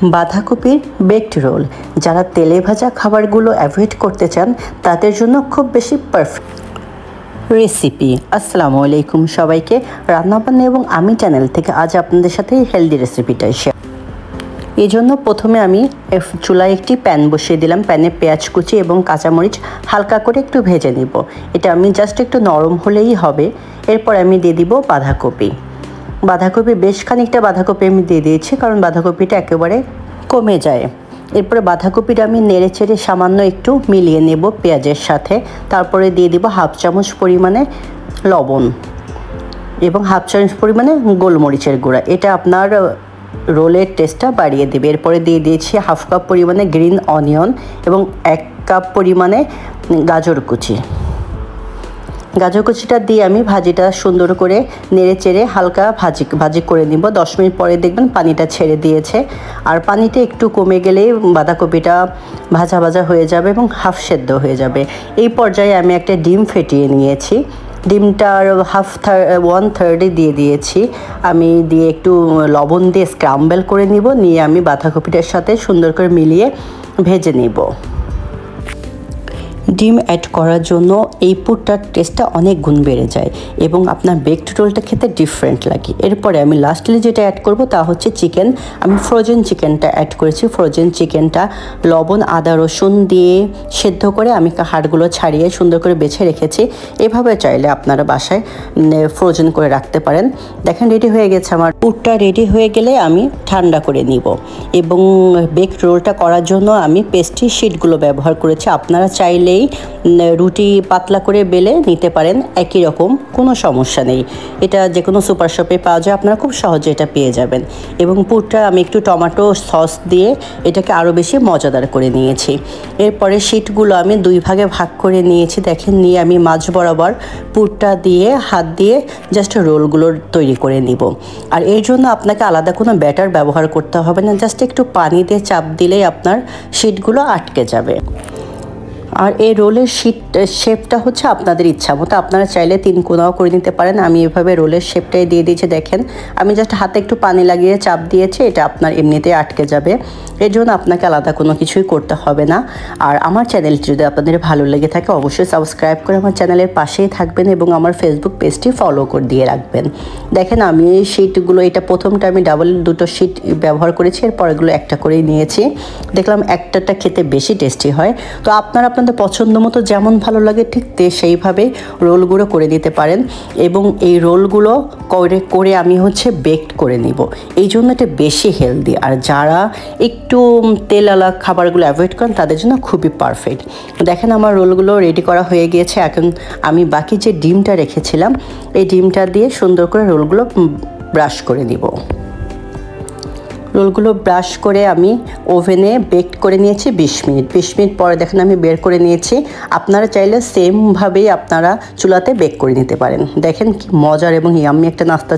বাঁধাকপির baked role যারা তেলে ভাজা খাবারগুলো অ্যাভয়েড করতে চান তাদের জন্য খুব বেশি পারফেক্ট রেসিপি। আসসালামু আলাইকুম সবাইকে, রান্নাবান্না এবং আমি চ্যানেল থেকে আজ আপনাদের সাথে হেলদি রেসিপিটাই শেয়ার। এই জন্য প্রথমে আমি চুলায় একটি প্যান বসিয়ে দিলাম। প্যানে পেঁয়াজ কুচি এবং কাঁচামরিচ হালকা করে একটু ভেজে নিব। এটা আমি জাস্ট একটু নরম হলেই হবে। এরপর আমি দিয়ে দিব বাঁধাকপি বেশ খানিকটা বাঁধাকপি আমি দিয়ে দিয়েছি, কারণ বাঁধাকপিটা একেবারে কমে যায়। এরপরে বাঁধাকপিটা আমি নেড়ে চেড়ে সামান্য একটু মিলিয়ে নেব পেঁয়াজের সাথে। তারপরে দিয়ে দিব হাফ চামচ পরিমাণে লবণ এবং হাফ চামচ পরিমাণে গোলমরিচের গুঁড়া। এটা আপনার রোলের টেস্টটা বাড়িয়ে দেবে। এরপরে দিয়ে দিয়েছি হাফ কাপ পরিমাণে গ্রিন অনিয়ন এবং 1 কাপ পরিমাণে গাজর কুচিটা দিয়ে আমি ভাজিটা সুন্দর করে নেড়ে চেড়ে হালকা ভাজি করে নিব। 10 মিনিট পরে দেখবেন পানিটা ছেড়ে দিয়েছে, আর পানিটা একটু কমে গেলেই বাঁধাকপিটা ভাজা হয়ে যাবে এবং হাফ সেদ্ধ হয়ে যাবে। এই পর্যায়ে আমি একটা ডিম ফেটিয়ে নিয়েছি। ডিমটার 1/3 দিয়ে দিয়েছি। আমি দিয়ে একটু লবণ দিয়ে স্ক্রাম্বল করে নিব, নিয়ে আমি বাঁধাকপিটার সাথে সুন্দর করে মিলিয়ে ভেজে নিব। ডিম অ্যাড করার জন্য এই পুরটার টেস্টটা অনেক গুণ বেড়ে যায় এবং আপনার বেকড রোলটা খেতে ডিফারেন্ট লাগে। এরপরে আমি লাস্টলি যেটা অ্যাড করব তা হচ্ছে চিকেন। আমি ফ্রোজেন চিকেনটা অ্যাড করেছি। ফ্রোজেন চিকেনটা লবণ আদা রসুন দিয়ে সেদ্ধ করে আমি হাড়গুলো ছাড়িয়ে সুন্দর করে বেছে রেখেছি। এভাবে চাইলে আপনারা বাসায় ফ্রোজেন করে রাখতে পারেন। দেখেন রেডি হয়ে গেছে আমার পুরটা। রেডি হয়ে গেলে আমি ঠান্ডা করে নিব। এবং বেকড রোলটা করার জন্য আমি পেস্ট্রি শিটগুলো ব্যবহার করেছি। আপনারা চাইলেই রুটি পাতলা করে বেলে নিতে পারেন, একই রকম, কোনো সমস্যা নেই। এটা যে কোনো সুপার শপে পাওয়া যায়, আপনারা খুব সহজে এটা পেয়ে যাবেন। এবং পুরটা আমি একটু টমেটো সস দিয়ে এটাকে আরও বেশি মজাদার করে নিয়েছি। এরপরে শিটগুলো আমি 2 ভাগে ভাগ করে নিয়েছি। দেখেন, নিয়ে আমি মাঝ বরাবর পুরটা দিয়ে হাত দিয়ে জাস্ট রোলগুলো তৈরি করে নিব। আর এর জন্য আপনাকে আলাদা কোনো ব্যাটার ব্যবহার করতে হবে না, জাস্ট একটু পানি দিয়ে চাপ দিলেই আপনার শিটগুলো আটকে যাবে। আর এই রোলের শেপটা হচ্ছে আপনাদের ইচ্ছা মতো, আপনারা চাইলে 3 কোনাও করে নিতে পারেন। আমি এভাবে রোলের শেপটাই দিয়ে দিয়েছি। দেখেন, আমি জাস্ট হাতে একটু পানি লাগিয়ে চাপ দিয়েছি, এটা আপনার এমনিতেই আটকে যাবে। এর জন্য আপনাকে আলাদা কোনো কিছুই করতে হবে না। আর আমার চ্যানেলটি যদি আপনাদের ভালো লেগে থাকে অবশ্যই সাবস্ক্রাইব করে আমার চ্যানেলের পাশেই থাকবেন এবং আমার ফেসবুক পেজটি ফলো করে দিয়ে রাখবেন। দেখেন, আমি এই শিটগুলো, এটা প্রথমটা আমি ডাবল 2টো শিট ব্যবহার করেছি, এরপর এগুলো একটা করেই নিয়েছি। দেখলাম একটাটা খেতে বেশি টেস্টি হয়। তো আপনারা আপনাদের পছন্দ মতো যেমন ভালো লাগে ঠিক সেইভাবে রোলগুলো করে নিতে পারেন। এবং এই রোলগুলো করে আমি বেকড করে নিব। এই জন্য এটা বেশি হেলদি, আর যারা একটু তেলালা খাবারগুলো অ্যাভয়েড করেন তাদের জন্য খুবই পারফেক্ট। দেখেন, আমার রোলগুলো রেডি করা হয়ে গিয়েছে। এখন আমি বাকি যে ডিমটা রেখেছিলাম এই ডিমটা দিয়ে সুন্দর করে রোলগুলো ব্রাশ করে নিব। রোলগুলো ব্রাশ করে আমি ওভেনে বেকড করে নিয়েছি 20 মিনিট। 20 মিনিট পরে দেখেন আমি বের করে নিয়েছি। আপনারা চাইলে সেমভাবেই আপনারা চুলাতে বেক করে নিতে পারেন। দেখেন কি মজার এবং ইয়াম্মি একটা নাস্তা।